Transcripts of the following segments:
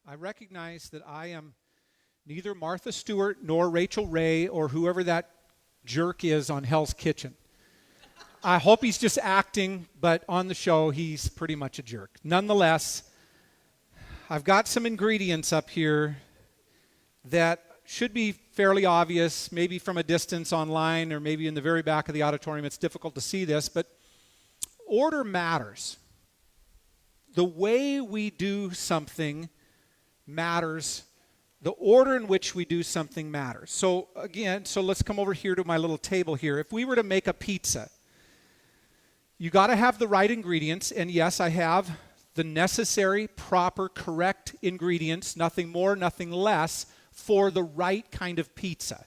I recognize that I am neither Martha Stewart nor Rachel Ray or whoever that jerk is on Hell's Kitchen. I hope he's just acting, but on the show, he's pretty much a jerk. Nonetheless, I've got some ingredients up here that should be fairly obvious, maybe from a distance online or maybe in the very back of the auditorium. It's difficult to see this, but order matters. The way we do something matters. The order in which we do something matters. So let's come over here to my little table here. If we were to make a pizza, you got to have the right ingredients, and yes, I have the necessary, proper, correct ingredients, nothing more, nothing less, for the right kind of pizza.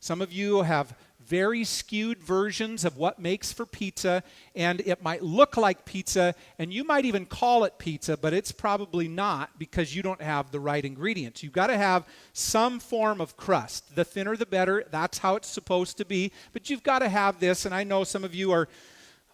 Some of you have very skewed versions of what makes for pizza, and it might look like pizza, and you might even call it pizza, but it's probably not because you don't have the right ingredients. You've got to have some form of crust. The thinner the better. That's how it's supposed to be, but you've got to have this, and I know some of you are,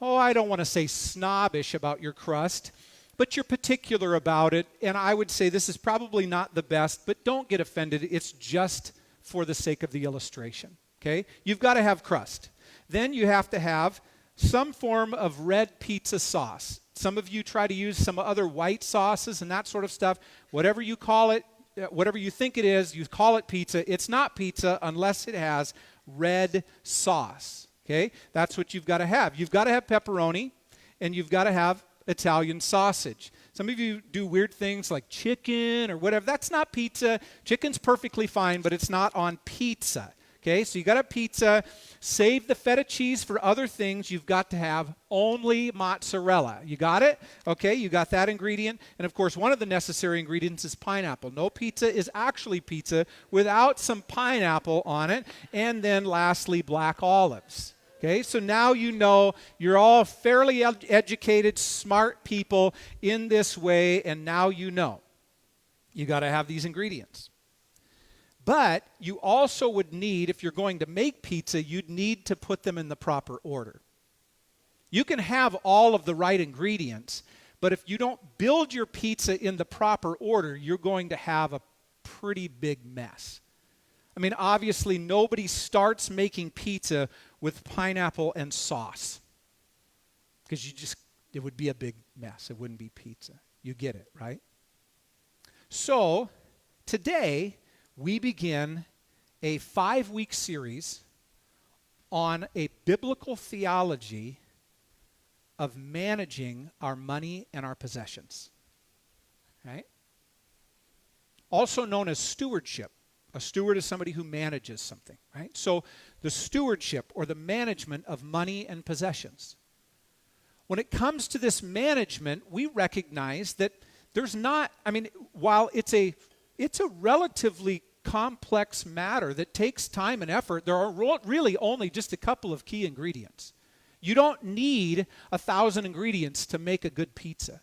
I don't want to say snobbish about your crust, but you're particular about it, and I would say this is probably not the best, but don't get offended. It's just for the sake of the illustration. Okay, you've got to have crust. Then you have to have some form of red pizza sauce. Some of you try to use some other white sauces and that sort of stuff. Whatever you call it, whatever you think it is, you call it pizza. It's not pizza unless it has red sauce. Okay, that's what you've got to have. You've got to have pepperoni, and you've got to have Italian sausage. Some of you do weird things like chicken or whatever. That's not pizza. Chicken's perfectly fine, but it's not on pizza. Okay, so you got a pizza. Save the feta cheese for other things. You've got to have only mozzarella. You got it? Okay, you got that ingredient. And of course, one of the necessary ingredients is pineapple. No pizza is actually pizza without some pineapple on it. And then lastly, black olives. Okay, so now you know you're all fairly educated, smart people in this way, and now you know. You got to have these ingredients. But you also would need, if you're going to make pizza, you'd need to put them in the proper order. You can have all of the right ingredients, but if you don't build your pizza in the proper order, you're going to have a pretty big mess. I mean, obviously, nobody starts making pizza with pineapple and sauce because it would be a big mess. It wouldn't be pizza. You get it, right? So, today, we begin a 5-week series on a biblical theology of managing our money and our possessions. Right? Also known as stewardship. A steward is somebody who manages something, right? So the stewardship or the management of money and possessions. When it comes to this management, we recognize that there's not, while it's a relatively complex matter that takes time and effort, there are really only just a couple of key ingredients. You don't need 1,000 ingredients to make a good pizza.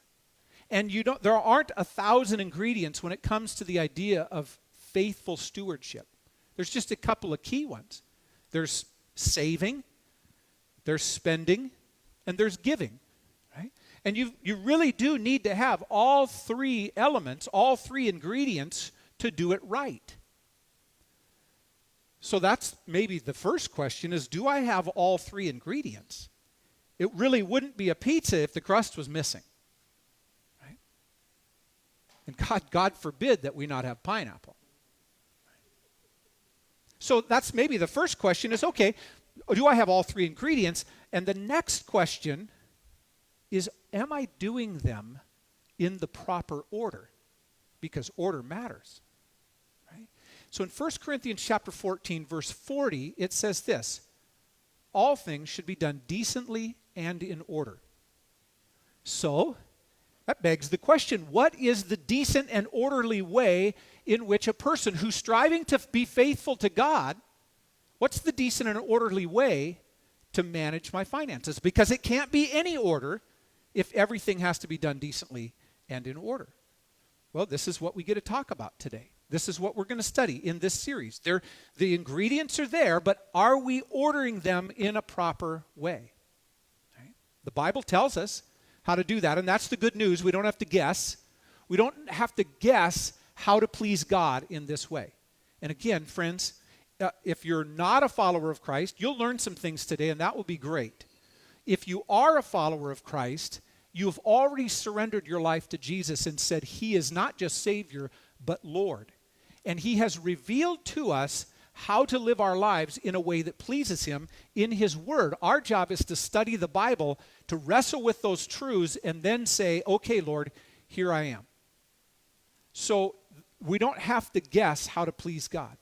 And there aren't 1,000 ingredients when it comes to the idea of faithful stewardship. There's just a couple of key ones. There's saving, there's spending, and there's giving. Right? And you really do need to have all three elements, all three ingredients to do it right. So that's maybe the first question is, do I have all three ingredients? It really wouldn't be a pizza if the crust was missing. Right? And God forbid that we not have pineapple. So that's maybe the first question is, okay, do I have all three ingredients? And the next question is, am I doing them in the proper order? Because order matters. Right? So in 1 Corinthians chapter 14, verse 40, it says this, all things should be done decently and in order. So that begs the question, what is the decent and orderly way in which a person who's striving to be faithful to God, what's the decent and orderly way to manage my finances? Because it can't be any order if everything has to be done decently and in order. Well, this is what we get to talk about today. This is what we're going to study in this series. The ingredients are there, but are we ordering them in a proper way? Right? The Bible tells us how to do that, and that's the good news. We don't have to guess. We don't have to guess how to please God in this way. And again, friends, if you're not a follower of Christ, you'll learn some things today, and that will be great. If you are a follower of Christ, you have already surrendered your life to Jesus and said he is not just Savior, but Lord. And he has revealed to us how to live our lives in a way that pleases him in his word. Our job is to study the Bible, to wrestle with those truths, and then say, okay, Lord, here I am. So we don't have to guess how to please God.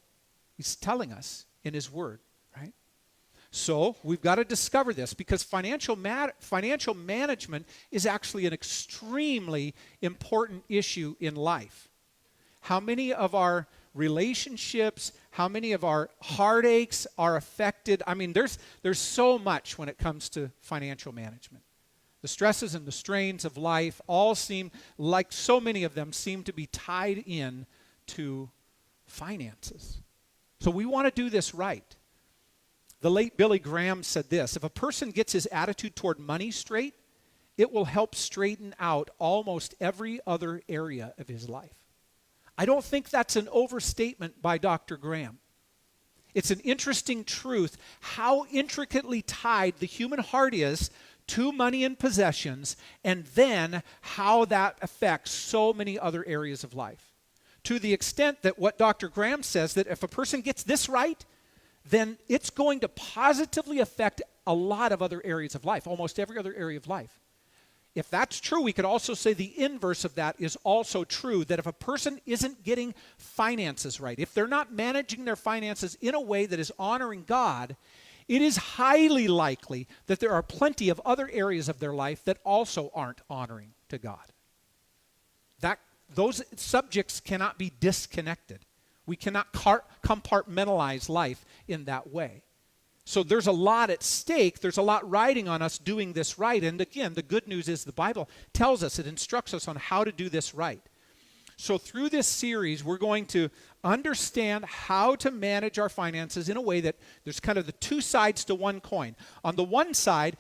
He's telling us in his word, right? So we've got to discover this, because financial management is actually an extremely important issue in life. How many of our relationships, how many of our heartaches are affected? I mean, there's so much when it comes to financial management. The stresses and the strains of life all seem like, so many of them seem to be tied in to finances. So we want to do this right. The late Billy Graham said this: if a person gets his attitude toward money straight, it will help straighten out almost every other area of his life. I don't think that's an overstatement by Dr. Graham. It's an interesting truth how intricately tied the human heart is to money and possessions, and then how that affects so many other areas of life. To the extent that what Dr. Graham says, that if a person gets this right, then it's going to positively affect a lot of other areas of life, almost every other area of life. If that's true, we could also say the inverse of that is also true, that if a person isn't getting finances right, if they're not managing their finances in a way that is honoring God, it is highly likely that there are plenty of other areas of their life that also aren't honoring to God. Those subjects cannot be disconnected. We cannot compartmentalize life in that way. So there's a lot at stake. There's a lot riding on us doing this right. And again, the good news is the Bible tells us, it instructs us on how to do this right. So through this series, we're going to understand how to manage our finances in a way that there's kind of the two sides to one coin. On the one side,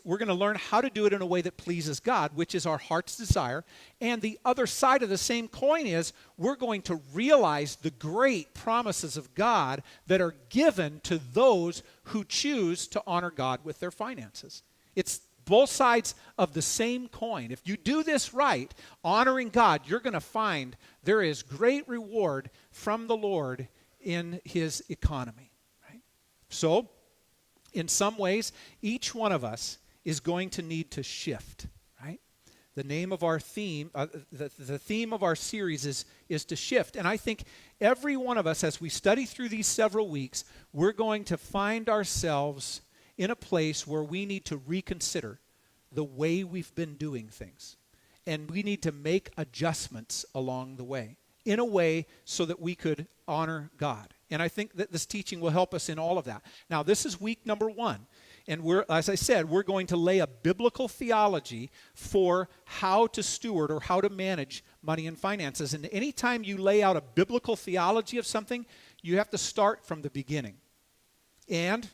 we're going to learn how to do it in a way that pleases God, which is our heart's desire. And the other side of the same coin is we're going to realize the great promises of God that are given to those who choose to honor God with their finances. It's both sides of the same coin. If you do this right, honoring God, you're going to find there is great reward from the Lord in his economy. Right? So, in some ways, each one of us is going to need to shift. Right? The name of our theme, the theme of our series is to shift. And I think every one of us, as we study through these several weeks, we're going to find ourselves in a place where we need to reconsider the way we've been doing things. And we need to make adjustments along the way, in a way so that we could honor God. And I think that this teaching will help us in all of that. Now, this is week number 1. And as I said, we're going to lay a biblical theology for how to steward or how to manage money and finances. And anytime you lay out a biblical theology of something, you have to start from the beginning. And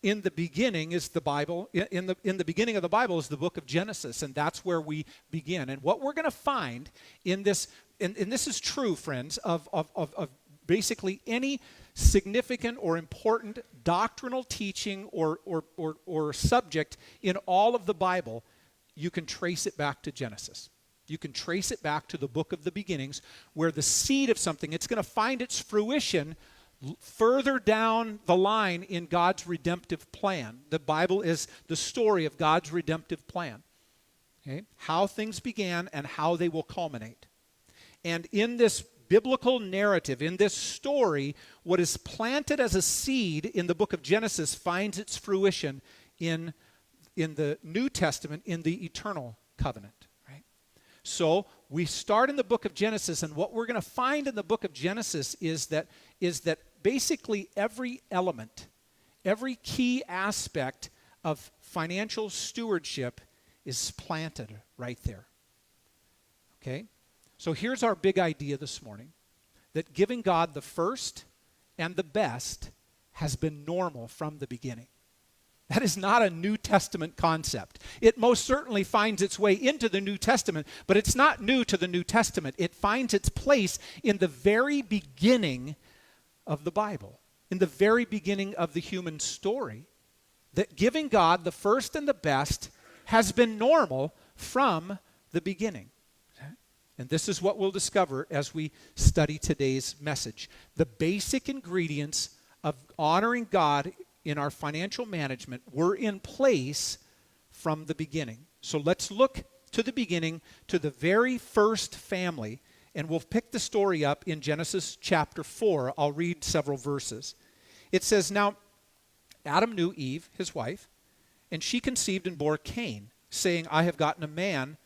in the beginning is the Bible. In the beginning of the Bible is the book of Genesis, and that's where we begin. And what we're going to find in this, and this is true, friends, of basically any significant or important doctrinal teaching or subject in all of the Bible, you can trace it back to Genesis. You can trace it back to the book of the beginnings, where the seed of something, it's going to find its fruition further down the line in God's redemptive plan. The Bible is the story of God's redemptive plan. Okay? How things began and how they will culminate. And in this biblical narrative, in this story, what is planted as a seed in the book of Genesis finds its fruition in the New Testament, in the eternal covenant. Right? So we start in the book of Genesis, and what we're going to find in the book of Genesis is that basically every element, every key aspect of financial stewardship is planted right there. Okay? So here's our big idea this morning, that giving God the first and the best has been normal from the beginning. That is not a New Testament concept. It most certainly finds its way into the New Testament, but it's not new to the New Testament. It finds its place in the very beginning of the Bible, in the very beginning of the human story, that giving God the first and the best has been normal from the beginning. And this is what we'll discover as we study today's message. The basic ingredients of honoring God in our financial management were in place from the beginning. So let's look to the beginning, to the very first family, and we'll pick the story up in Genesis chapter 4. I'll read several verses. It says, "Now Adam knew Eve, his wife, and she conceived and bore Cain, saying, I have gotten a man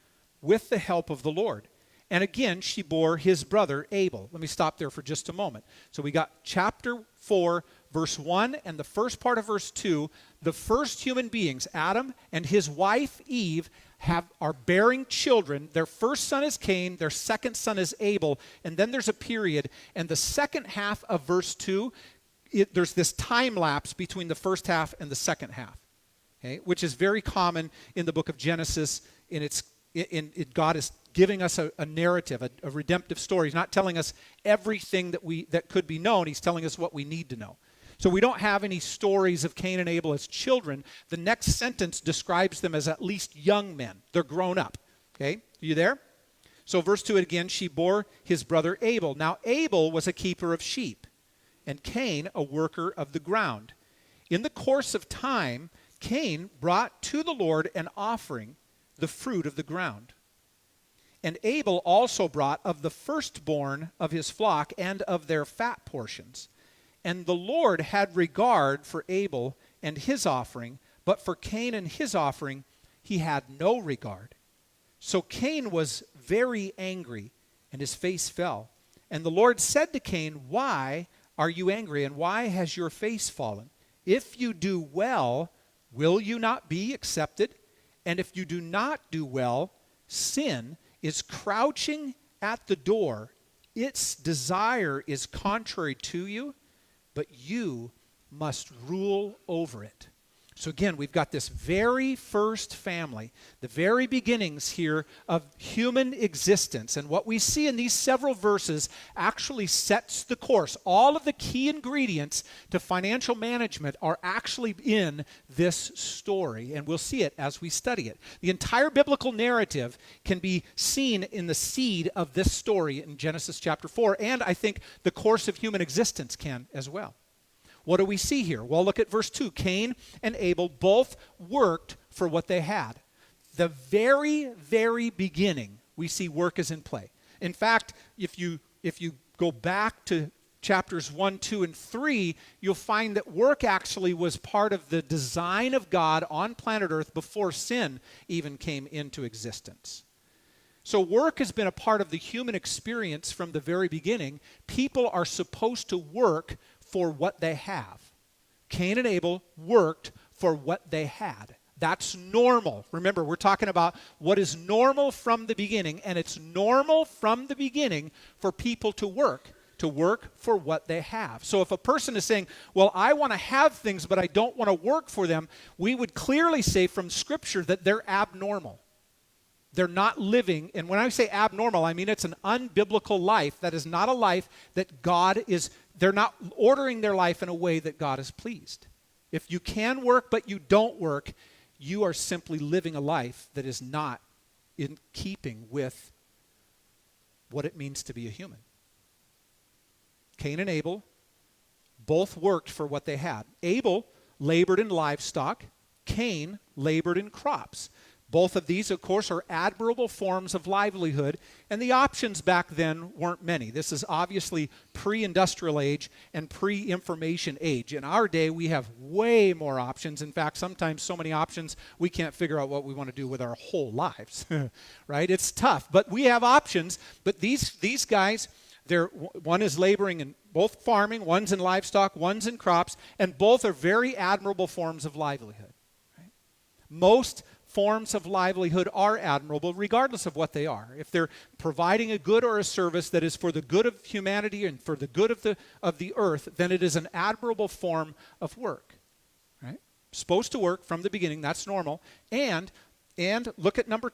with the help of the Lord. And again, she bore his brother Abel." Let me stop there for just a moment. So we got chapter 4, verse 1, and the first part of verse 2. The first human beings, Adam and his wife Eve, are bearing children. Their first son is Cain, their second son is Abel, and then there's a period. And the second half of verse 2, there's this time lapse between the first half and the second half, okay, which is very common in the book of Genesis. God is giving us a narrative, a redemptive story. He's not telling us everything that could be known. He's telling us what we need to know. So we don't have any stories of Cain and Abel as children. The next sentence describes them as at least young men. They're grown up. Okay, are you there? So verse 2 again, she bore his brother Abel. Now Abel was a keeper of sheep, and Cain a worker of the ground. In the course of time, Cain brought to the Lord an offering, the fruit of the ground. And Abel also brought of the firstborn of his flock and of their fat portions. And the Lord had regard for Abel and his offering, but for Cain and his offering he had no regard. So Cain was very angry, and his face fell. And the Lord said to Cain, "Why are you angry, and why has your face fallen? If you do well, will you not be accepted? And if you do not do well, sin is crouching at the door. Its desire is contrary to you, but you must rule over it." So again, we've got this very first family, the very beginnings here of human existence. And what we see in these several verses actually sets the course. All of the key ingredients to financial management are actually in this story, and we'll see it as we study it. The entire biblical narrative can be seen in the seed of this story in Genesis chapter 4, and I think the course of human existence can as well. What do we see here? Well, look at verse 2. Cain and Abel both worked for what they had. The very, very beginning, we see work is in play. In fact, if you go back to chapters 1, 2, and 3, you'll find that work actually was part of the design of God on planet Earth before sin even came into existence. So work has been a part of the human experience from the very beginning. People are supposed to work for what they have. Cain and Abel worked for what they had. That's normal. Remember, we're talking about what is normal from the beginning, and it's normal from the beginning for people to work for what they have. So if a person is saying, well, I want to have things, but I don't want to work for them, we would clearly say from Scripture that they're abnormal. They're not living, and when I say abnormal, I mean it's an unbiblical life. That is not a life that God is, they're not ordering their life in a way that God is pleased. If you can work but you don't work, you are simply living a life that is not in keeping with what it means to be a human. Cain and Abel both worked for what they had. Abel labored in livestock. Cain labored in crops. Both of these, of course, are admirable forms of livelihood, and the options back then weren't many. This is obviously pre-industrial age and pre-information age. In our day, we have way more options. In fact, sometimes so many options, we can't figure out what we want to do with our whole lives, right? It's tough, but we have options. But these guys, one is laboring in both farming, one's in livestock, one's in crops, and both are very admirable forms of livelihood. Right? Most forms of livelihood are admirable regardless of what they are. If they're providing a good or a service that is for the good of humanity and for the good of the earth, then it is an admirable form of work, right? Supposed to work from the beginning. That's normal. And look at number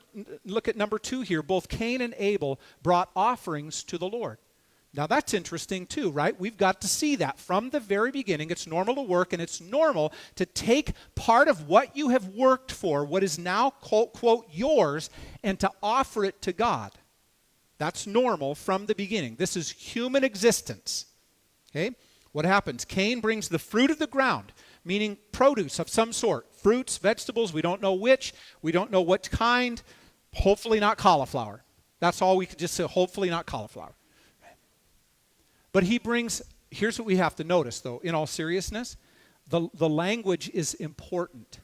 2 here. Both Cain and Abel brought offerings to the Lord. Now that's interesting too, right? We've got to see that from the very beginning. It's normal to work, and it's normal to take part of what you have worked for, what is now, quote, yours, and to offer it to God. That's normal from the beginning. This is human existence. Okay? What happens? Cain brings the fruit of the ground, meaning produce of some sort. Fruits, vegetables, we don't know which. We don't know what kind. Hopefully not cauliflower. That's all we could just say, hopefully not cauliflower. But he brings, here's what we have to notice though, in all seriousness, the language is important.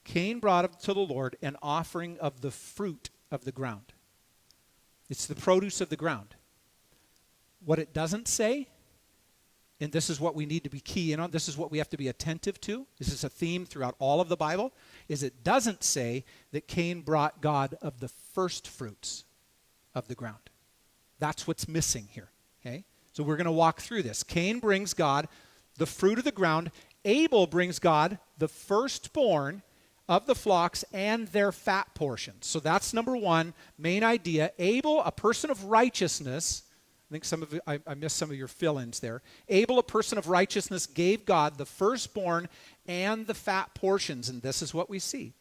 Cain brought up to the Lord an offering of the fruit of the ground. It's the produce of the ground. What it doesn't say, and this is what we need to be key in on, this is what we have to be attentive to, this is a theme throughout all of the Bible, is it doesn't say that Cain brought God of the first fruits of the ground. That's what's missing here, okay? So we're going to walk through this. Cain brings God the fruit of the ground. Abel brings God the firstborn of the flocks and their fat portions. So that's number 1, main idea. Abel, a person of righteousness. I think some of you, I missed some of your fill-ins there. Abel, a person of righteousness, gave God the firstborn and the fat portions. And this is what we see.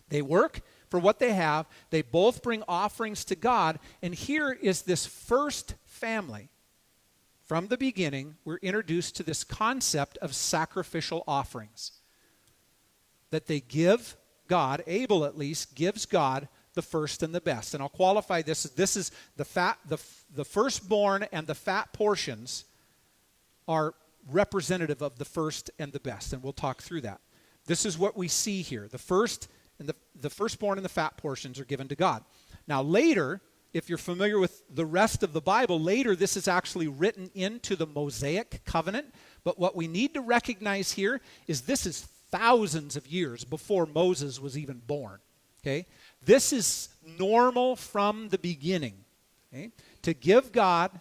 They work for what they have. They both bring offerings to God. And here is this first family. From the beginning, we're introduced to this concept of sacrificial offerings. That they give God, Abel at least, gives God the first and the best. And I'll qualify this. This is the firstborn and the fat portions are representative of the first and the best. And we'll talk through that. This is what we see here. The first and the firstborn and the fat portions are given to God. Now later, if you're familiar with the rest of the Bible, later this is actually written into the Mosaic covenant. But what we need to recognize here is this is thousands of years before Moses was even born. Okay? This is normal from the beginning. Okay? To give God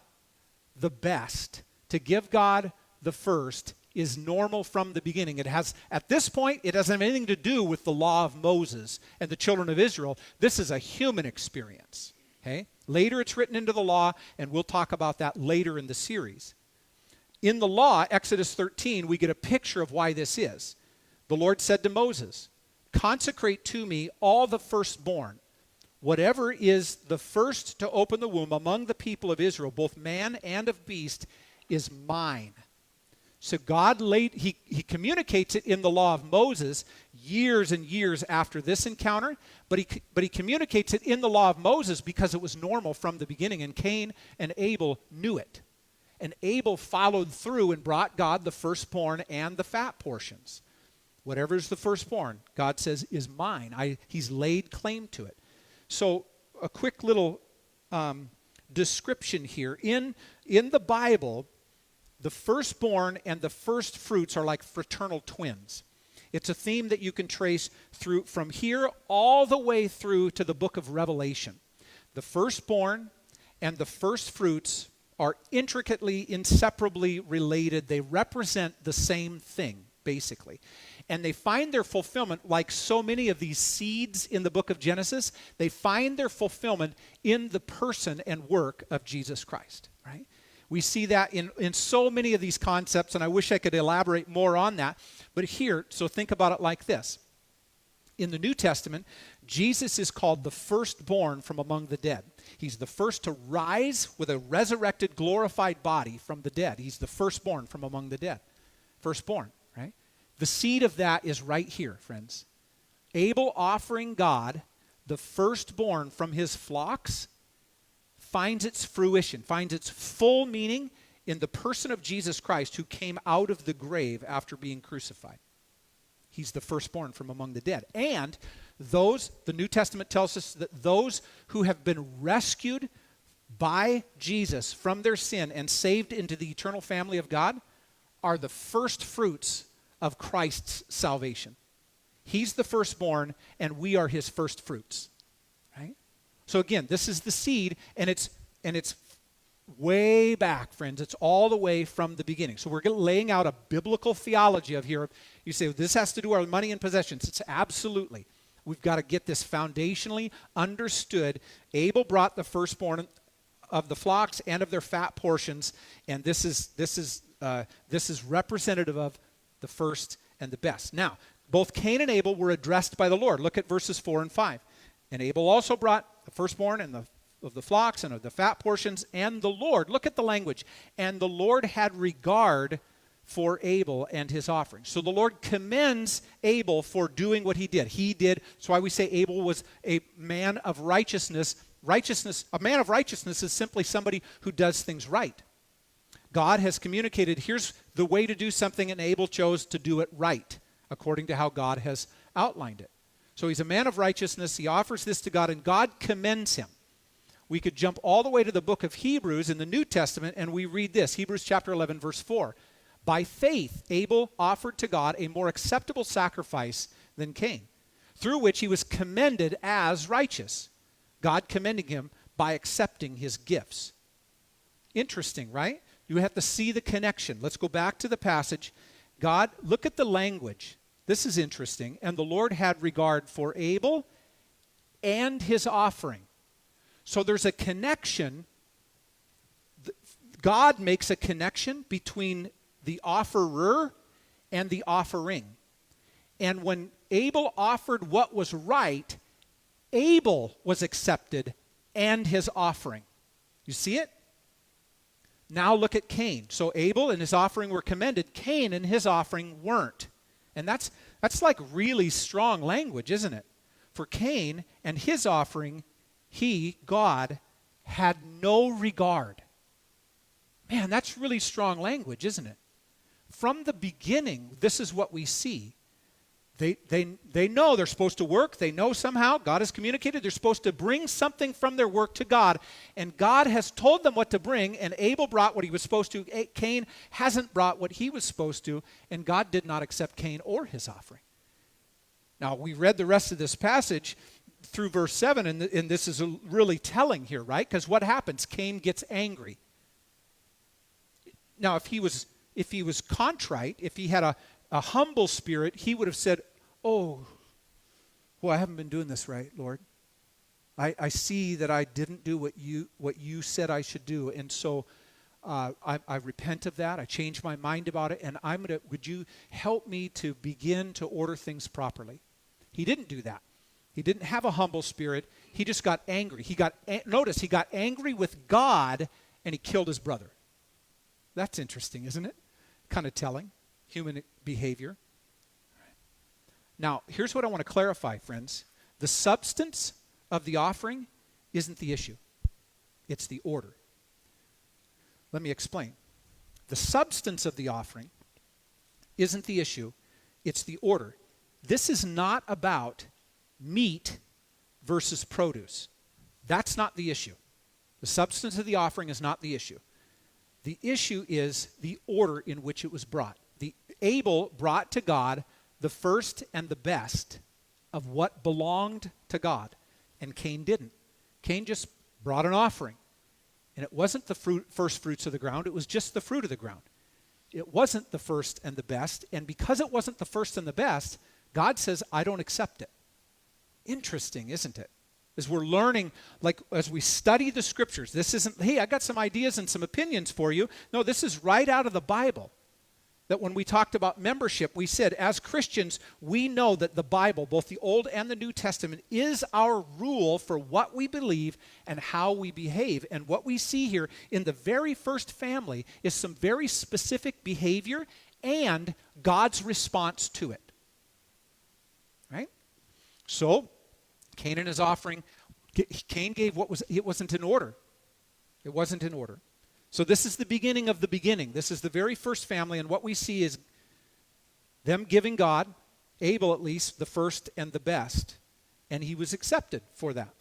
the best, to give God the first is normal from the beginning. It has, at this point, it doesn't have anything to do with the law of Moses and the children of Israel. This is a human experience. Okay? Later it's written into the law, and we'll talk about that later in the series. In the law, Exodus 13, we get a picture of why this is. The Lord said to Moses, "Consecrate to me all the firstborn. Whatever is the first to open the womb among the people of Israel, both man and of beast, is mine." So God he communicates it in the law of Moses years and years after this encounter, but he communicates it in the law of Moses because it was normal from the beginning, and Cain and Abel knew it. And Abel followed through and brought God the firstborn and the fat portions. Whatever is the firstborn, God says, is mine. He's laid claim to it. So a quick little description here. In the Bible, the firstborn and the first fruits are like fraternal twins. It's a theme that you can trace through from here all the way through to the book of Revelation. The firstborn and the first fruits are intricately, inseparably related. They represent the same thing, basically. And they find their fulfillment, like so many of these seeds in the book of Genesis, they find their fulfillment in the person and work of Jesus Christ, right? We see that in so many of these concepts, and I wish I could elaborate more on that. But here, so think about it like this. In the New Testament, Jesus is called the firstborn from among the dead. He's the first to rise with a resurrected, glorified body from the dead. He's the firstborn from among the dead. Firstborn, right? The seed of that is right here, friends. Abel offering God the firstborn from his flocks finds its fruition, finds its full meaning in the person of Jesus Christ, who came out of the grave after being crucified. He's the firstborn from among the dead. And those, the New Testament tells us that those who have been rescued by Jesus from their sin and saved into the eternal family of God are the first fruits of Christ's salvation. He's the firstborn, and we are his first fruits. Right? So again, this is the seed, and it's way back, friends. It's all the way from the beginning. So we're laying out a biblical theology of here. You say, this has to do with our money and possessions. It's absolutely. We've got to get this foundationally understood. Abel brought the firstborn of the flocks and of their fat portions, and this is representative of the first and the best. Now, both Cain and Abel were addressed by the Lord. Look at verses 4 and 5. And Abel also brought the firstborn and of the flocks and of the fat portions, and the Lord, look at the language, and the Lord had regard for Abel and his offering. So the Lord commends Abel for doing what he did. That's why we say Abel was a man of righteousness. A man of righteousness is simply somebody who does things right. God has communicated, here's the way to do something, and Abel chose to do it right, according to how God has outlined it. So he's a man of righteousness. He offers this to God, and God commends him. We could jump all the way to the book of Hebrews in the New Testament, and we read this, Hebrews chapter 11, verse 4. By faith, Abel offered to God a more acceptable sacrifice than Cain, through which he was commended as righteous, God commending him by accepting his gifts. Interesting, right? You have to see the connection. Let's go back to the passage. God, look at the language. This is interesting. And the Lord had regard for Abel and his offering. So there's a connection. God makes a connection between the offerer and the offering. And when Abel offered what was right, Abel was accepted and his offering. You see it? Now look at Cain. So Abel and his offering were commended. Cain and his offering weren't. And that's like really strong language, isn't it? For Cain and his offering, God, had no regard. Man, that's really strong language, isn't it? From the beginning, this is what we see. They know they're supposed to work. They know somehow God has communicated they're supposed to bring something from their work to God. And God has told them what to bring, and Abel brought what he was supposed to. Cain hasn't brought what he was supposed to, and God did not accept Cain or his offering. Now, we read the rest of this passage through verse 7, and this is really telling here, right? Because what happens? Cain gets angry. Now, if he was contrite, if he had a humble spirit, he would have said, oh, well, I haven't been doing this right, Lord. I see that I didn't do what you said I should do, and so I repent of that. I changed my mind about it, and would you help me to begin to order things properly? He didn't do that. He didn't have a humble spirit. He just got angry. Notice, he got angry with God, and he killed his brother. That's interesting, isn't it? Kind of telling. Human behavior. Now, here's what I want to clarify, friends. The substance of the offering isn't the issue. It's the order. Let me explain. The substance of the offering isn't the issue. It's the order. This is not about meat versus produce. That's not the issue. The substance of the offering is not the issue. The issue is the order in which it was brought. Abel brought to God the first and the best of what belonged to God, and Cain didn't. Cain just brought an offering, and it wasn't the first fruits of the ground, it was just the fruit of the ground. It wasn't the first and the best, and because it wasn't the first and the best, God says, I don't accept it. Interesting, isn't it? As we're learning, as we study the scriptures, this isn't, hey, I got some ideas and some opinions for you. No, this is right out of the Bible. That when we talked about membership, we said, as Christians, we know that the Bible, both the Old and the New Testament, is our rule for what we believe and how we behave. And what we see here in the very first family is some very specific behavior and God's response to it. Right? So, Cain and his offering, Cain gave it wasn't in order. It wasn't in order. So this is the beginning of the beginning. This is the very first family, and what we see is them giving God, Abel at least, the first and the best, and he was accepted for that.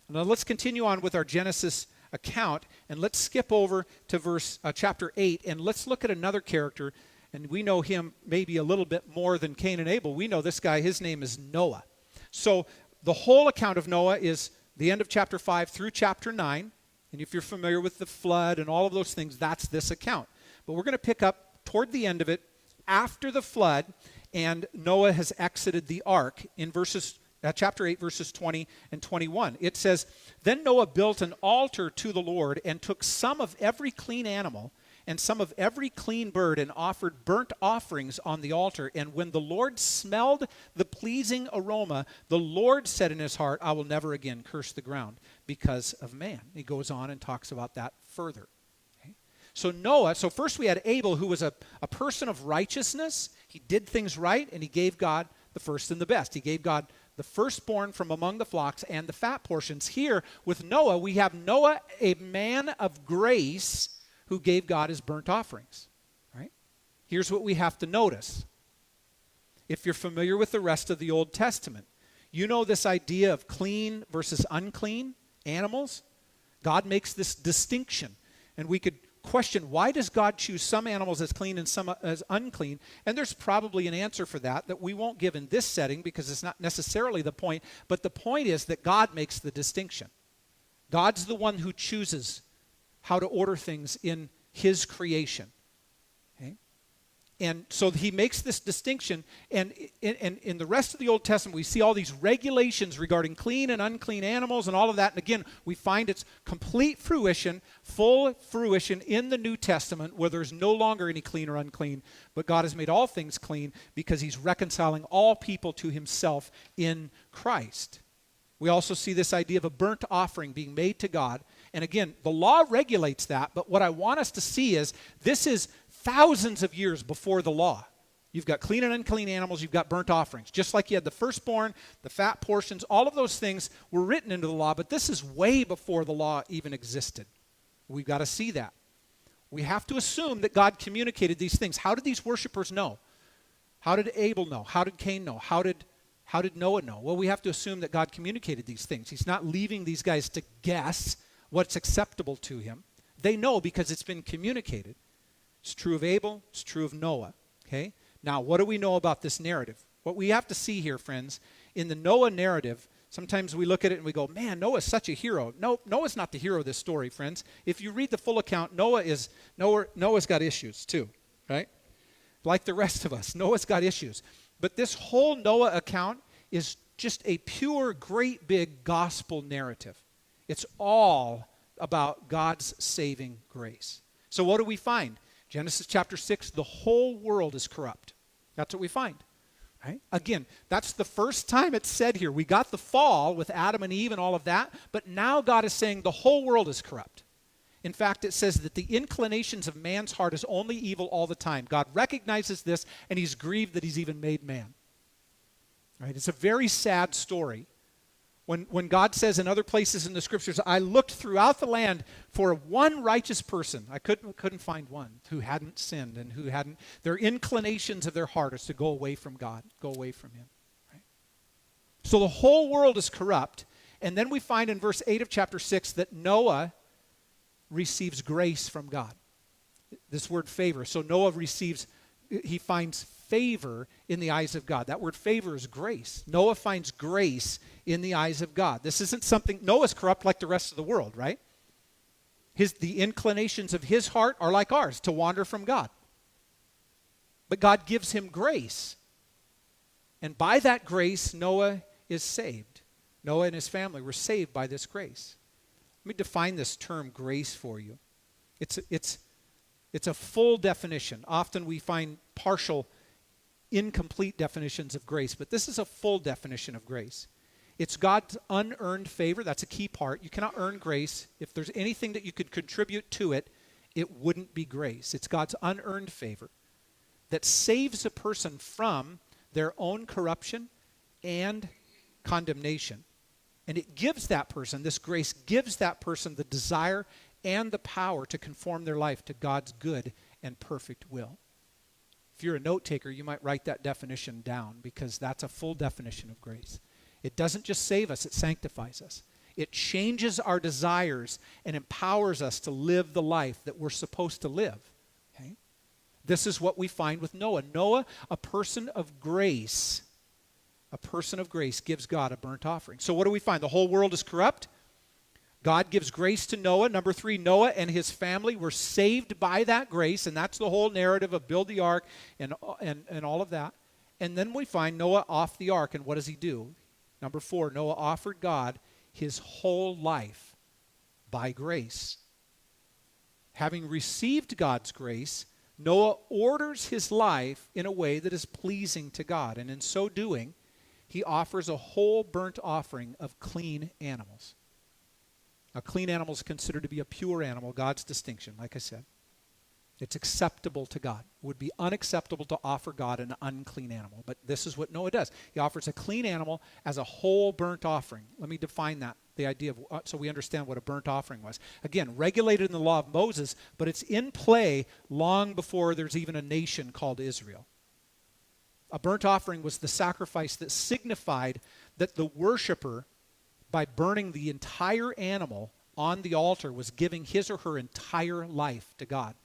Now let's continue on with our Genesis account, and let's skip over to chapter 8, and let's look at another character, and we know him maybe a little bit more than Cain and Abel. We know this guy, his name is Noah. So the whole account of Noah is the end of chapter 5 through chapter 9. And if you're familiar with the flood and all of those things, that's this account. But we're going to pick up toward the end of it after the flood, and Noah has exited the ark in chapter 8, verses 20 and 21. It says, "Then Noah built an altar to the Lord and took some of every clean animal and some of every clean bird and offered burnt offerings on the altar. And when the Lord smelled the pleasing aroma, the Lord said in his heart, I will never again curse the ground because of man." He goes on and talks about that further. Okay? So first we had Abel, who was a person of righteousness. He did things right, and he gave God the first and the best. He gave God the firstborn from among the flocks and the fat portions. Here with Noah, we have Noah, a man of grace, who gave God his burnt offerings. Right? Here's what we have to notice. If you're familiar with the rest of the Old Testament, you know this idea of clean versus unclean animals. God makes this distinction. And we could question, why does God choose some animals as clean and some as unclean? And there's probably an answer for that we won't give in this setting because it's not necessarily the point. But the point is that God makes the distinction. God's the one who chooses how to order things in his creation. Okay? And so he makes this distinction, and in the rest of the Old Testament, we see all these regulations regarding clean and unclean animals and all of that. And again, we find its complete fruition, full fruition in the New Testament, where there's no longer any clean or unclean, but God has made all things clean because he's reconciling all people to himself in Christ. We also see this idea of a burnt offering being made to God. And again, the law regulates that, but what I want us to see is this is thousands of years before the law. You've got clean and unclean animals, you've got burnt offerings. Just like you had the firstborn, the fat portions, all of those things were written into the law, but this is way before the law even existed. We've got to see that. We have to assume that God communicated these things. How did these worshipers know? How did Abel know? How did Cain know? How did Noah know? Well, we have to assume that God communicated these things. He's not leaving these guys to guess what's acceptable to him. They know because it's been communicated. It's true of Abel. It's true of Noah. Okay? Now, what do we know about this narrative? What we have to see here, friends, in the Noah narrative, sometimes we look at it and we go, man, Noah's such a hero. No, Noah's not the hero of this story, friends. If you read the full account, Noah's got issues too, right? Like the rest of us, Noah's got issues. But this whole Noah account is just a pure, great, big gospel narrative. It's all about God's saving grace. So what do we find? Genesis chapter 6, the whole world is corrupt. That's what we find. Right? Again, that's the first time it's said here. We got the fall with Adam and Eve and all of that, but now God is saying the whole world is corrupt. In fact, it says that the inclinations of man's heart is only evil all the time. God recognizes this, and he's grieved that he's even made man. Right? It's a very sad story. When God says in other places in the scriptures, I looked throughout the land for one righteous person. I couldn't find one who hadn't sinned and who hadn't, their inclinations of their heart is to go away from God, go away from him. Right? So the whole world is corrupt. And then we find in verse 8 of chapter 6 that Noah receives grace from God. This word favor. So Noah he finds favor in the eyes of God. That word favor is grace. Noah finds grace in the eyes of God. This isn't something, Noah's corrupt like the rest of the world, right? The inclinations of his heart are like ours, to wander from God. But God gives him grace. And by that grace, Noah is saved. Noah and his family were saved by this grace. Let me define this term grace for you. It's a full definition. Often we find partial, incomplete definitions of grace, but this is a full definition of grace. It's God's unearned favor. That's a key part. You cannot earn grace. If there's anything that you could contribute to it, it wouldn't be grace. It's God's unearned favor that saves a person from their own corruption and condemnation. And it gives that person, this grace gives that person the desire and the power to conform their life to God's good and perfect will. If you're a note taker, you might write that definition down because that's a full definition of grace. It doesn't just save us, it sanctifies us. It changes our desires and empowers us to live the life that we're supposed to live. Okay? This is what we find with Noah. Noah, a person of grace, gives God a burnt offering. So what do we find? The whole world is corrupt. God gives grace to Noah. Number 3, Noah and his family were saved by that grace, and that's the whole narrative of build the ark and all of that. And then we find Noah off the ark, and what does he do? Number 4, Noah offered God his whole life by grace. Having received God's grace, Noah orders his life in a way that is pleasing to God, and in so doing, he offers a whole burnt offering of clean animals. A clean animal is considered to be a pure animal, God's distinction, like I said. It's acceptable to God. It would be unacceptable to offer God an unclean animal, but this is what Noah does. He offers a clean animal as a whole burnt offering. Let me define that, the idea of, so we understand what a burnt offering was. Again, regulated in the law of Moses, but it's in play long before there's even a nation called Israel. A burnt offering was the sacrifice that signified that the worshiper, by burning the entire animal on the altar, was giving his or her entire life to God.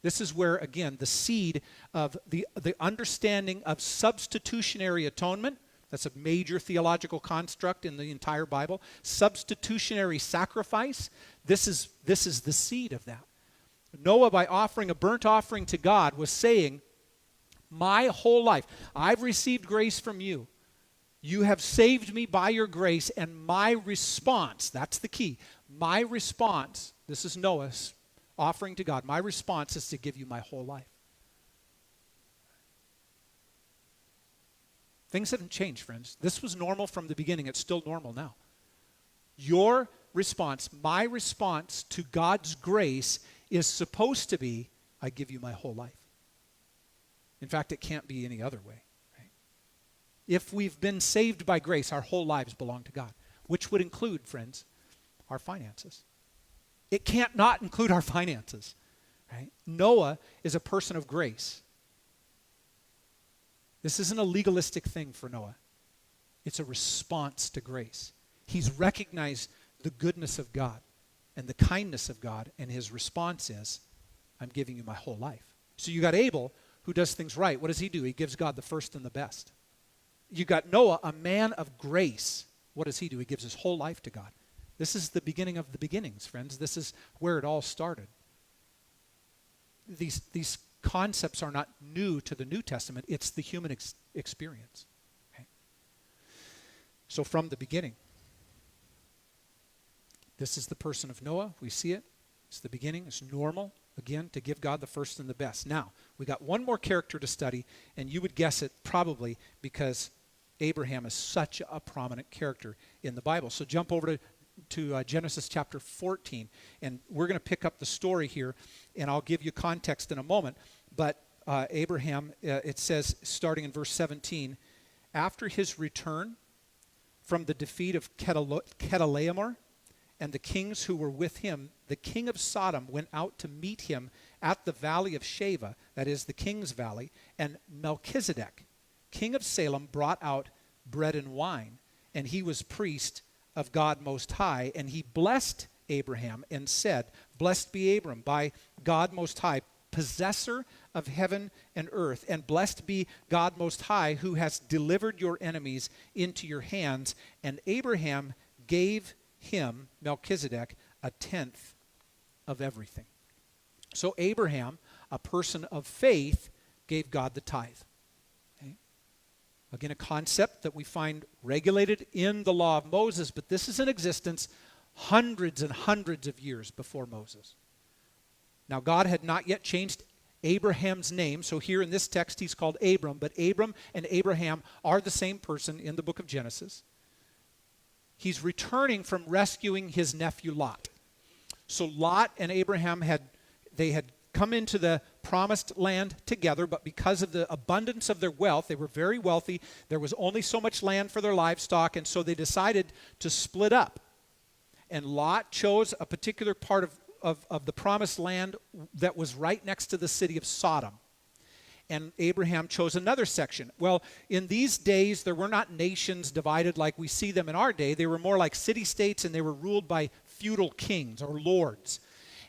This is where, again, the seed of the understanding of substitutionary atonement, that's a major theological construct in the entire Bible, substitutionary sacrifice, this is the seed of that. Noah, by offering a burnt offering to God, was saying, my whole life, I've received grace from you. You have saved me by your grace, and my response, that's the key, my response, this is Noah's offering to God, my response is to give you my whole life. Things haven't changed, friends. This was normal from the beginning. It's still normal now. Your response, my response to God's grace is supposed to be, I give you my whole life. In fact, it can't be any other way. If we've been saved by grace, our whole lives belong to God, which would include, friends, our finances. It can't not include our finances. Right? Noah is a person of grace. This isn't a legalistic thing for Noah. It's a response to grace. He's recognized the goodness of God and the kindness of God, and his response is, I'm giving you my whole life. So you got Abel, who does things right. What does he do? He gives God the first and the best. You got Noah, a man of grace. What does he do? He gives his whole life to God. This is the beginning of the beginnings, friends. This is where it all started. These concepts are not new to the New Testament. It's the human experience. Okay? So from the beginning, this is the person of Noah. We see it. It's the beginning. It's normal, again, to give God the first and the best. Now, we got one more character to study, and you would guess it probably because Abraham is such a prominent character in the Bible. So jump over to Genesis chapter 14, and we're going to pick up the story here, and I'll give you context in a moment. But Abraham, it says, starting in verse 17, after his return from the defeat of Chedorlaomer and the kings who were with him, the king of Sodom went out to meet him at the valley of Sheva, that is the king's valley, and Melchizedek, king of Salem, brought out bread and wine, and he was priest of God Most High, and he blessed Abraham and said, blessed be Abram by God Most High, possessor of heaven and earth, and blessed be God Most High, who has delivered your enemies into your hands. And Abraham gave him, Melchizedek, a tenth of everything. So Abraham, a person of faith, gave God the tithe. Again, a concept that we find regulated in the law of Moses, but this is in existence hundreds and hundreds of years before Moses. Now, God had not yet changed Abraham's name, so here in this text he's called Abram, but Abram and Abraham are the same person in the book of Genesis. He's returning from rescuing his nephew Lot. So Lot and Abraham had come into the promised land together, but because of the abundance of their wealth, they were very wealthy, there was only so much land for their livestock, and so they decided to split up. And Lot chose a particular part of the promised land that was right next to the city of Sodom. And Abraham chose another section. Well, in these days, there were not nations divided like we see them in our day. They were more like city-states, and they were ruled by feudal kings or lords.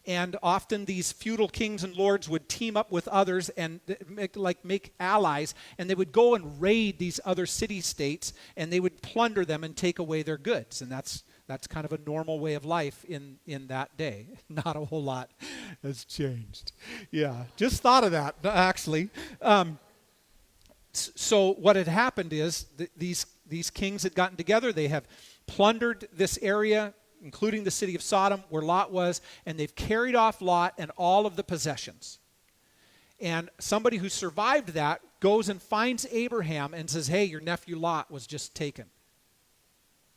And often these feudal kings and lords would team up with others and make allies, and they would go and raid these other city-states, and they would plunder them and take away their goods. And that's That's kind of a normal way of life in that day. Not a whole lot has changed. Yeah, just thought of that, actually. So what had happened is these kings had gotten together. They have plundered this area, including the city of Sodom, where Lot was, and they've carried off Lot and all of the possessions. And somebody who survived that goes and finds Abraham and says, hey, your nephew Lot was just taken.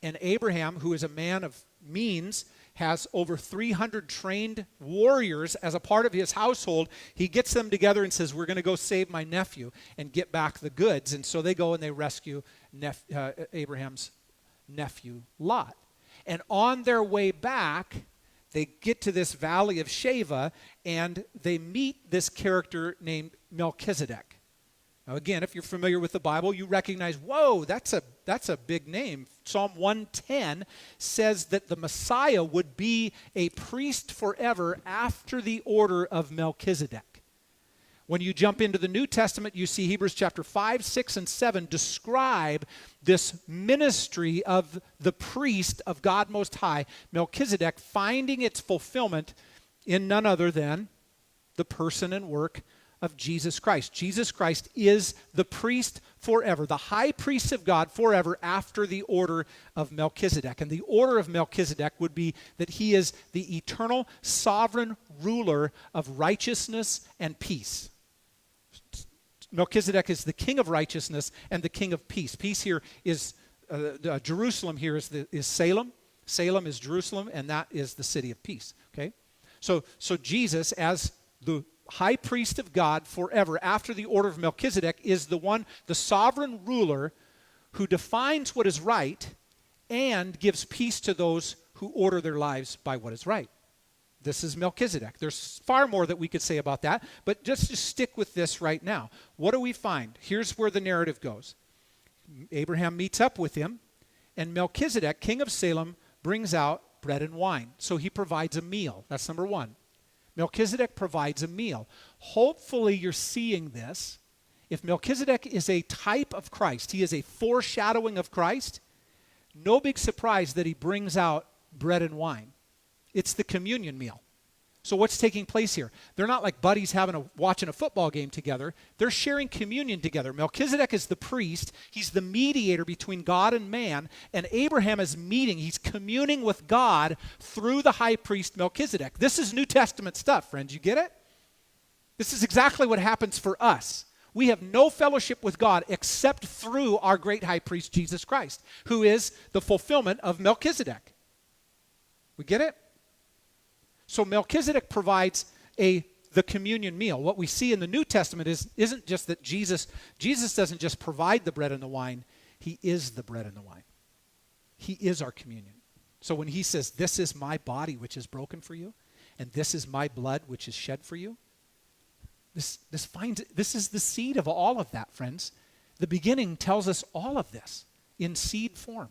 And Abraham, who is a man of means, has over 300 trained warriors as a part of his household. He gets them together and says, we're going to go save my nephew and get back the goods. And so they go and they rescue Abraham's nephew Lot. And on their way back, they get to this valley of Sheva, and they meet this character named Melchizedek. Now again, if you're familiar with the Bible, you recognize, whoa, that's a big name. Psalm 110 says that the Messiah would be a priest forever after the order of Melchizedek. When you jump into the New Testament, you see Hebrews chapter 5, 6, and 7 describe this ministry of the priest of God Most High, Melchizedek, finding its fulfillment in none other than the person and work of Jesus Christ. Jesus Christ is the priest forever, the high priest of God forever after the order of Melchizedek. And the order of Melchizedek would be that he is the eternal sovereign ruler of righteousness and peace. Melchizedek is the king of righteousness and the king of peace. Peace here is, Jerusalem here is Salem. Salem is Jerusalem, and that is the city of peace. Okay? So Jesus, as the high priest of God forever after the order of Melchizedek, is the sovereign ruler who defines what is right and gives peace to those who order their lives by what is right. This is Melchizedek. There's far more that we could say about that, but just to stick with this right now. What do we find? Here's where the narrative goes. Abraham meets up with him, and Melchizedek, king of Salem, brings out bread and wine. So he provides a meal. That's number one. Melchizedek provides a meal. Hopefully you're seeing this. If Melchizedek is a type of Christ, he is a foreshadowing of Christ, no big surprise that he brings out bread and wine. It's the communion meal. So what's taking place here? They're not like buddies watching a football game together. They're sharing communion together. Melchizedek is the priest. He's the mediator between God and man. And Abraham is he's communing with God through the high priest Melchizedek. This is New Testament stuff, friends. You get it? This is exactly what happens for us. We have no fellowship with God except through our great high priest, Jesus Christ, who is the fulfillment of Melchizedek. We get it? So Melchizedek provides the communion meal. What we see in the New Testament isn't just that Jesus doesn't just provide the bread and the wine. He is the bread and the wine. He is our communion. So when he says, this is my body which is broken for you, and this is my blood which is shed for you, this is the seed of all of that, friends. The beginning tells us all of this in seed form.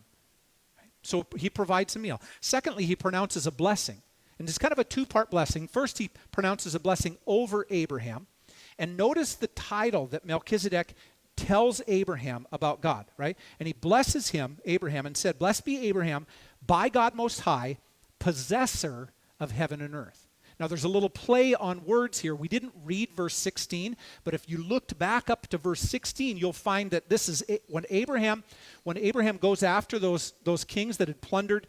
Right? So he provides a meal. Secondly, he pronounces a blessing. And it's kind of a two-part blessing. First, he pronounces a blessing over Abraham. And notice the title that Melchizedek tells Abraham about God, right? And he blesses Abraham, and said, blessed be Abraham, by God Most High, possessor of heaven and earth. Now, there's a little play on words here. We didn't read verse 16, but if you looked back up to verse 16, you'll find that this is when Abraham goes after those kings that had plundered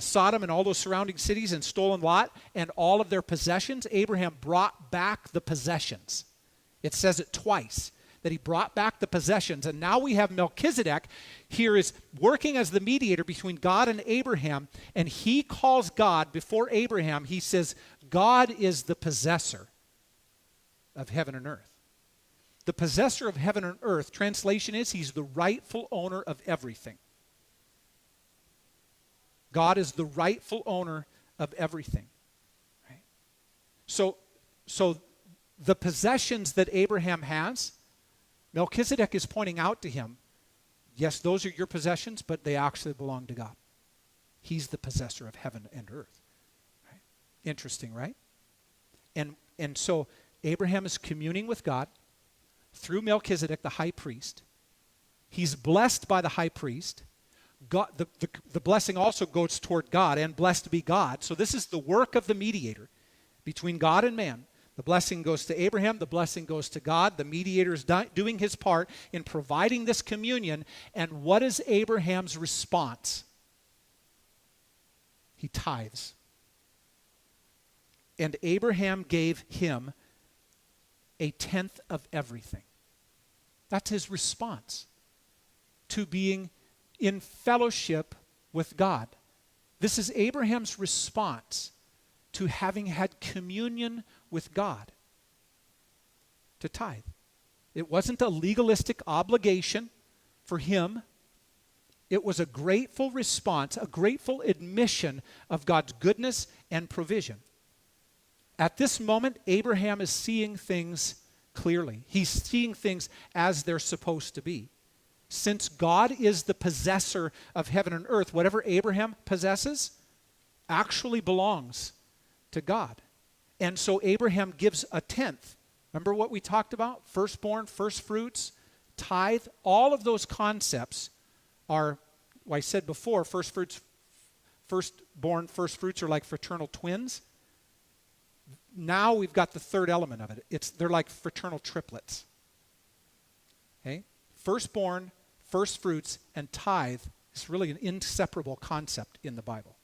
Sodom and all those surrounding cities and stolen Lot and all of their possessions. Abraham brought back the possessions. It says it twice, that he brought back the possessions. And now we have Melchizedek here is working as the mediator between God and Abraham, and he calls God before Abraham. He says, God is the possessor of heaven and earth. The possessor of heaven and earth, translation is, he's the rightful owner of everything. God is the rightful owner of everything. Right? So the possessions that Abraham has, Melchizedek is pointing out to him, yes, those are your possessions, but they actually belong to God. He's the possessor of heaven and earth. Right? Interesting, right? And so Abraham is communing with God through Melchizedek, the high priest. He's blessed by the high priest. God, the blessing also goes toward God, and blessed be God. So this is the work of the mediator between God and man. The blessing goes to Abraham. The blessing goes to God. The mediator is doing his part in providing this communion. And what is Abraham's response? He tithes. And Abraham gave him a tenth of everything. That's his response to being in fellowship with God. This is Abraham's response to having had communion with God, to tithe. It wasn't a legalistic obligation for him. It was a grateful response, a grateful admission of God's goodness and provision. At this moment, Abraham is seeing things clearly. He's seeing things as they're supposed to be. Since God is the possessor of heaven and earth, whatever Abraham possesses actually belongs to God. And so Abraham gives a tenth. Remember what we talked about? Firstborn, first fruits, tithe. All of those concepts are, well, I said before, firstborn, first fruits are like fraternal twins. Now we've got the third element of it. They're like fraternal triplets. Okay? Firstborn, first fruits, and tithe is really an inseparable concept in the Bible.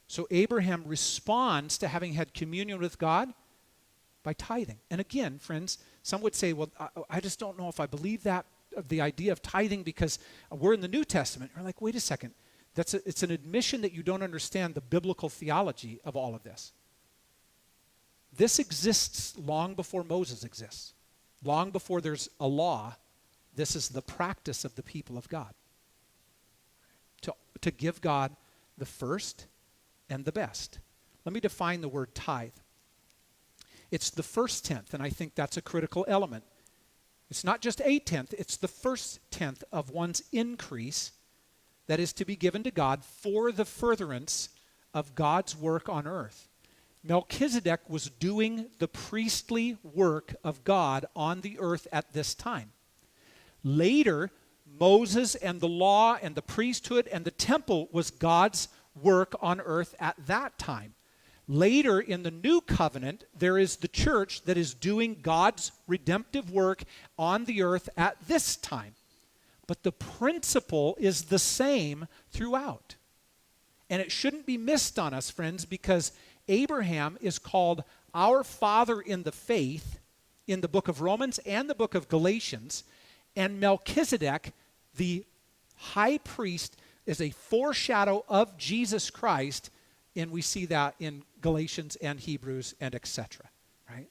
So Abraham responds to having had communion with God by tithing. And again, friends, some would say, well, I just don't know if I believe that, the idea of tithing, because we're in the New Testament. You're like, wait a second. It's an admission that you don't understand the biblical theology of all of this. This exists long before Moses exists. Long before there's a law, this is the practice of the people of God. To give God the first and the best. Let me define the word tithe. It's the first tenth, and I think that's a critical element. It's not just a tenth, it's the first tenth of one's increase that is to be given to God for the furtherance of God's work on earth. Melchizedek was doing the priestly work of God on the earth at this time. Later, Moses and the law and the priesthood and the temple was God's work on earth at that time. Later in the new covenant, there is the church that is doing God's redemptive work on the earth at this time. But the principle is the same throughout. And it shouldn't be missed on us, friends, because Abraham is called our father in the faith in the book of Romans and the book of Galatians. And Melchizedek, the high priest, is a foreshadow of Jesus Christ, and we see that in Galatians and Hebrews and etc. Right?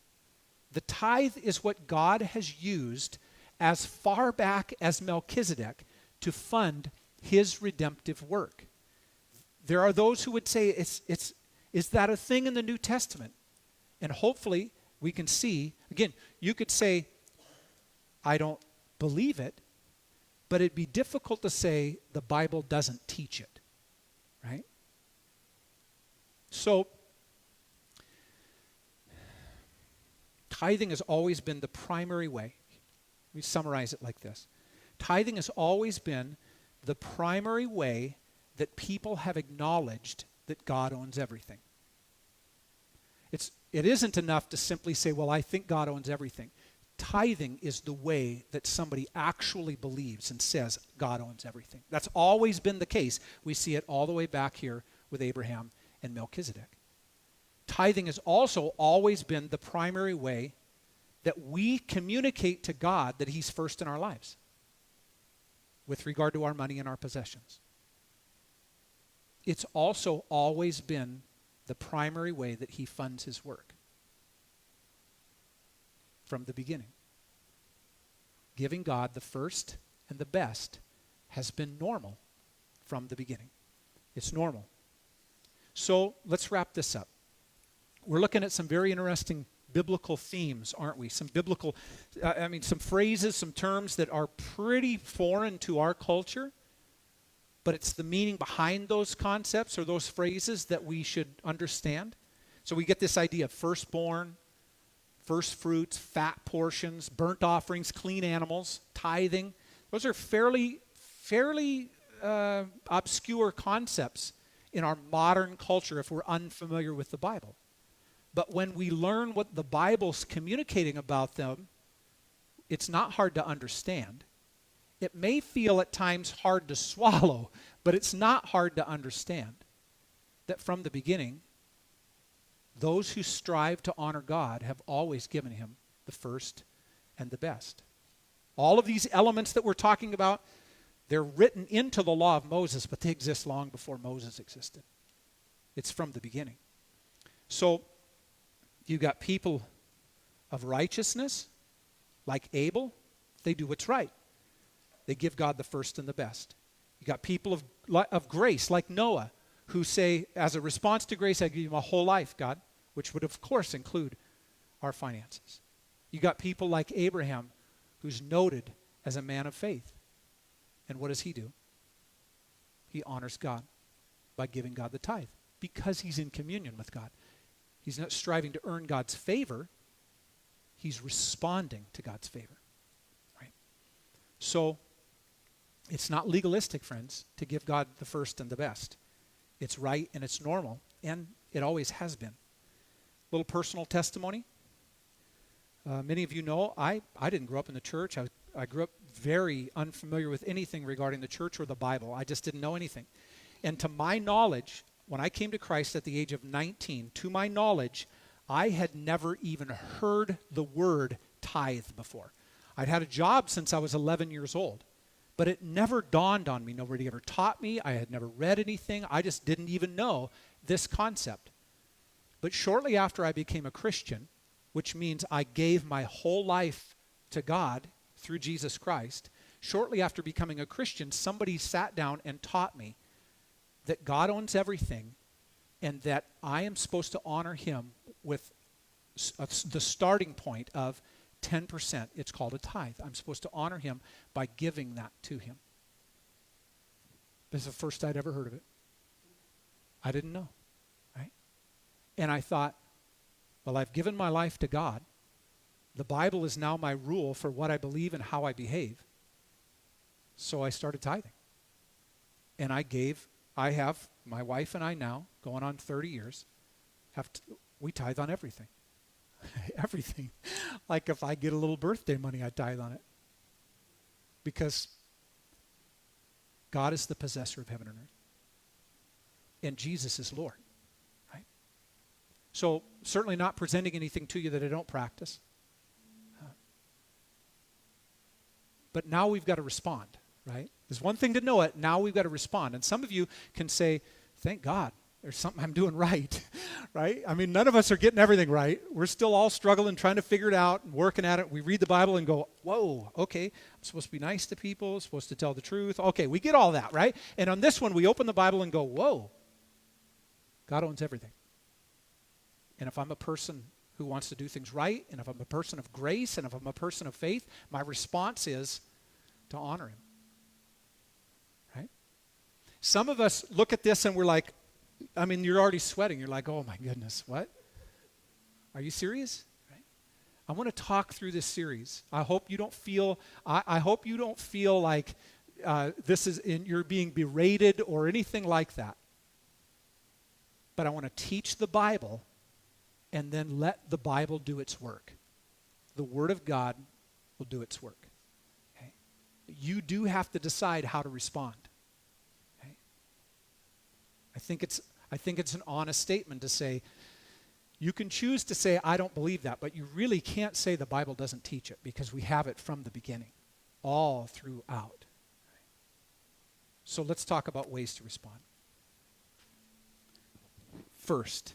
The tithe is what God has used as far back as Melchizedek to fund his redemptive work. There are those who would say, is that a thing in the New Testament? And hopefully we can see, again, you could say, I don't believe it, but it'd be difficult to say the Bible doesn't teach it, right? So, tithing has always been the primary way. Let me summarize it like this. Tithing has always been the primary way that people have acknowledged that God owns everything. It isn't enough to simply say, well, I think God owns everything. Tithing is the way that somebody actually believes and says God owns everything. That's always been the case. We see it all the way back here with Abraham and Melchizedek. Tithing has also always been the primary way that we communicate to God that he's first in our lives with regard to our money and our possessions. It's also always been the primary way that he funds his work from the beginning. Giving God the first and the best has been normal from the beginning. It's normal. So let's wrap this up. We're looking at some very interesting biblical themes, aren't we? Some biblical, some phrases, some terms that are pretty foreign to our culture, but it's the meaning behind those concepts or those phrases that we should understand. So we get this idea of firstborn, first fruits, fat portions, burnt offerings, clean animals, tithing. Those are fairly fairly obscure concepts in our modern culture if we're unfamiliar with the Bible. But when we learn what the Bible's communicating about them, it's not hard to understand. It may feel at times hard to swallow, but it's not hard to understand that from the beginning, those who strive to honor God have always given him the first and the best. All of these elements that we're talking about, they're written into the law of Moses, but they exist long before Moses existed. It's from the beginning. So you got people of righteousness, like Abel. They do what's right. They give God the first and the best. You got people of grace, like Noah, who say, as a response to grace, I give you my whole life, God, which would, of course, include our finances. You got people like Abraham, who's noted as a man of faith. And what does he do? He honors God by giving God the tithe because he's in communion with God. He's not striving to earn God's favor. He's responding to God's favor. Right? So it's not legalistic, friends, to give God the first and the best. It's right and it's normal, and it always has been. Little personal testimony. Many of you know I didn't grow up in the church. I grew up very unfamiliar with anything regarding the church or the Bible. I just didn't know anything. And to my knowledge, when I came to Christ at the age of 19, to my knowledge, I had never even heard the word tithe before. I'd had a job since I was 11 years old, but it never dawned on me. Nobody ever taught me. I had never read anything. I just didn't even know this concept. But shortly after I became a Christian, which means I gave my whole life to God through Jesus Christ, shortly after becoming a Christian, somebody sat down and taught me that God owns everything and that I am supposed to honor him with the starting point of 10%. It's called a tithe. I'm supposed to honor him by giving that to him. This is the first I'd ever heard of it. I didn't know, right? And I thought, well, I've given my life to God. The Bible is now my rule for what I believe and how I behave. So I started tithing. And I have, my wife and I now, going on 30 years, we tithe on everything. Everything. Like if I get a little birthday money, I tithe on it. Because God is the possessor of heaven and earth. And Jesus is Lord. Right? So certainly not presenting anything to you that I don't practice. But now we've got to respond, right? There's one thing to know it. Now we've got to respond. And some of you can say, thank God, there's something I'm doing right, right? I mean, none of us are getting everything right. We're still all struggling, trying to figure it out, and working at it. We read the Bible and go, whoa, okay, I'm supposed to be nice to people, supposed to tell the truth. Okay, we get all that, right? And on this one, we open the Bible and go, whoa, God owns everything. And if I'm a person who wants to do things right, and if I'm a person of grace, and if I'm a person of faith, my response is to honor him. Right? Some of us look at this and we're like, I mean, you're already sweating. You're like, oh my goodness, what? Are you serious? Right? I want to talk through this series. I hope you don't feel, I hope you don't feel like you're being berated or anything like that. But I want to teach the Bible and then let the Bible do its work. The Word of God will do its work. Okay? You do have to decide how to respond. Okay? I think it's an honest statement to say, you can choose to say, I don't believe that, but you really can't say the Bible doesn't teach it because we have it from the beginning, all throughout. So let's talk about ways to respond. First,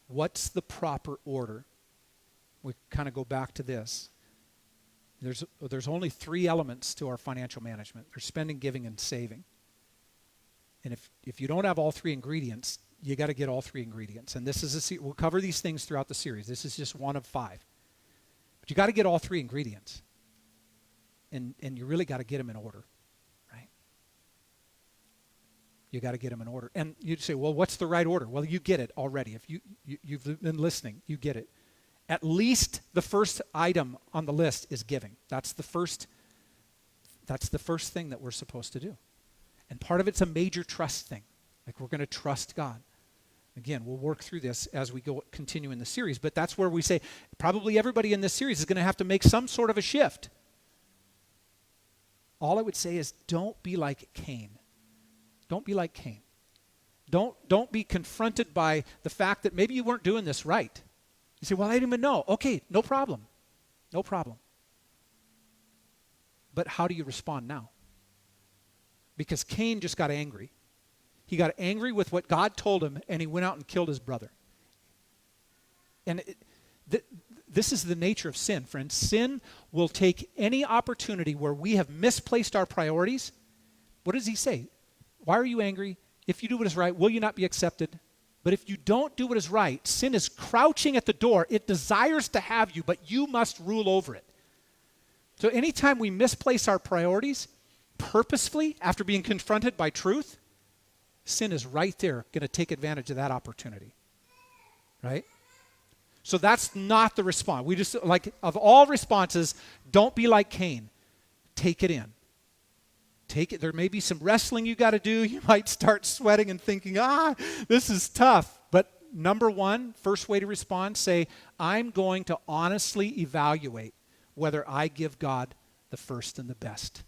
what's the proper order? We kind of go back to this. There's only 3 elements to our financial management. There's spending, giving, and saving. And if you don't have all 3 ingredients, you got to get all 3 ingredients. And this is we'll cover these things throughout the series. This is just one of 5. But you got to get all 3 ingredients. And you really got to get them in order. You got to get them in order. And you'd say, well, what's the right order? Well, you get it already. If you've been listening, you get it. At least the first item on the list is giving. That's the first That's the first thing that we're supposed to do. And part of it's a major trust thing. Like we're going to trust God. Again, we'll work through this as we continue in the series, but that's where we say probably everybody in this series is going to have to make some sort of a shift. All I would say is don't be like Cain. Don't be like Cain. Don't be confronted by the fact that maybe you weren't doing this right. You say, well, I didn't even know. Okay, no problem. No problem. But how do you respond now? Because Cain just got angry. He got angry with what God told him, and he went out and killed his brother. And this is the nature of sin, friends. Sin will take any opportunity where we have misplaced our priorities. What does he say? Why are you angry? If you do what is right, will you not be accepted? But if you don't do what is right, sin is crouching at the door. It desires to have you, but you must rule over it. So anytime we misplace our priorities purposefully after being confronted by truth, sin is right there going to take advantage of that opportunity. Right? So that's not the response. We just, like, of all responses, don't be like Cain. Take it in. Take it. There may be some wrestling you got to do. You might start sweating and thinking, this is tough. But number one, first way to respond, say, I'm going to honestly evaluate whether I give God the first and the best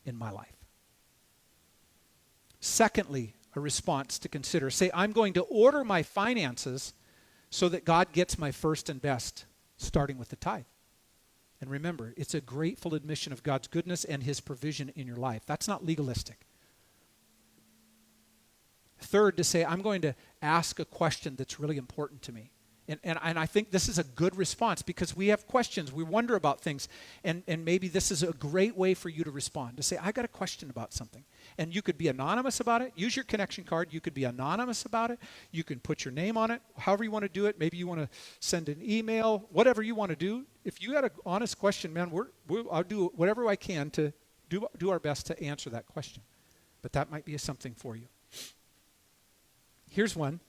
in my life. Secondly, a response to consider, say, I'm going to order my finances so that God gets my first and best, starting with the tithe. And remember, it's a grateful admission of God's goodness and his provision in your life. That's not legalistic. Third, to say, I'm going to ask a question that's really important to me. And I think this is a good response because we have questions. We wonder about things. And maybe this is a great way for you to respond. To say, I got a question about something. And you could be anonymous about it. Use your connection card. You could be anonymous about it. You can put your name on it. However you want to do it. Maybe you want to send an email. Whatever you want to do. If you got an honest question, man, I'll do whatever I can to do our best to answer that question. But that might be something for you. Here's one.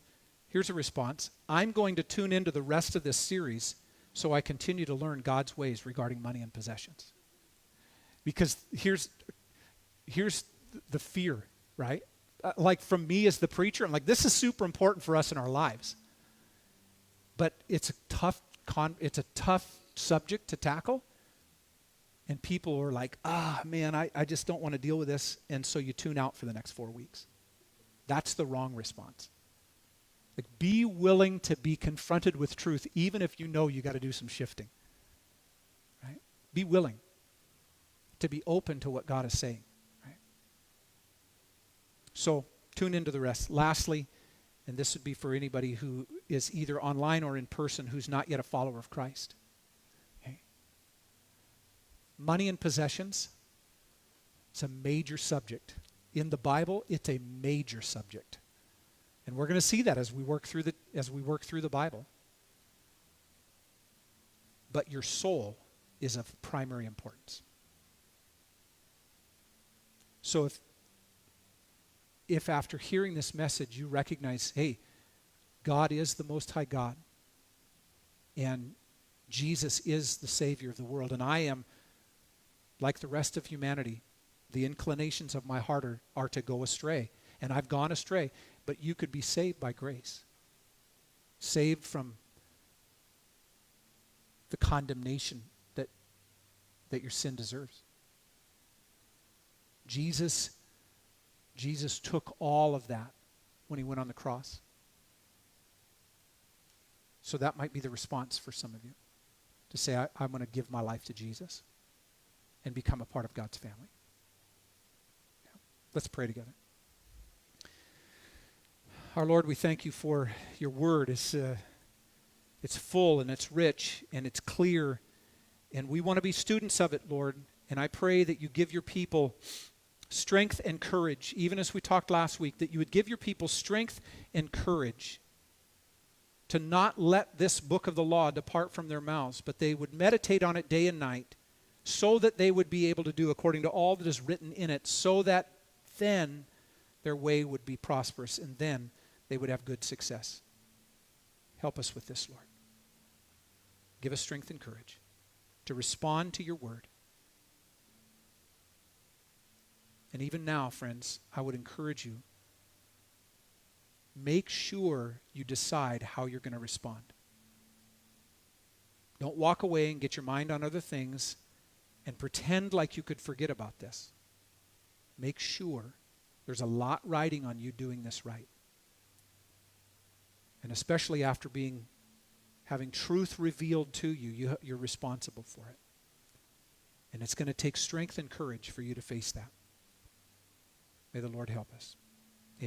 Here's a response. I'm going to tune into the rest of this series so I continue to learn God's ways regarding money and possessions. Because here's the fear, right? Like from me as the preacher, I'm like, this is super important for us in our lives. But it's a tough subject to tackle. And people are like, man, I just don't want to deal with this. And so you tune out for the next 4 weeks. That's the wrong response. Like, be willing to be confronted with truth, even if you know you got to do some shifting. Right? Be willing to be open to what God is saying. Right? So, tune into the rest. Lastly, and this would be for anybody who is either online or in person who's not yet a follower of Christ. Okay? Money and possessions, it's a major subject. In the Bible, it's a major subject. And we're going to see that as we work through the Bible. But your soul is of primary importance. So if after hearing this message you recognize, hey, God is the Most High God, and Jesus is the Savior of the world, and I am, like the rest of humanity, the inclinations of my heart are to go astray, and I've gone astray. But you could be saved by grace. Saved from the condemnation that your sin deserves. Jesus took all of that when he went on the cross. So that might be the response for some of you. To say, I'm going to give my life to Jesus and become a part of God's family. Yeah. Let's pray together. Our Lord, we thank you for your word. It's full and it's rich and it's clear. And we want to be students of it, Lord. And I pray that you give your people strength and courage, even as we talked last week, that you would give your people strength and courage to not let this book of the law depart from their mouths, but they would meditate on it day and night so that they would be able to do according to all that is written in it, so that then their way would be prosperous and then they would have good success. Help us with this, Lord. Give us strength and courage to respond to your word. And even now, friends, I would encourage you, make sure you decide how you're going to respond. Don't walk away and get your mind on other things and pretend like you could forget about this. Make sure there's a lot riding on you doing this right. And especially after having truth revealed to you, you're responsible for it. And it's going to take strength and courage for you to face that. May the Lord help us.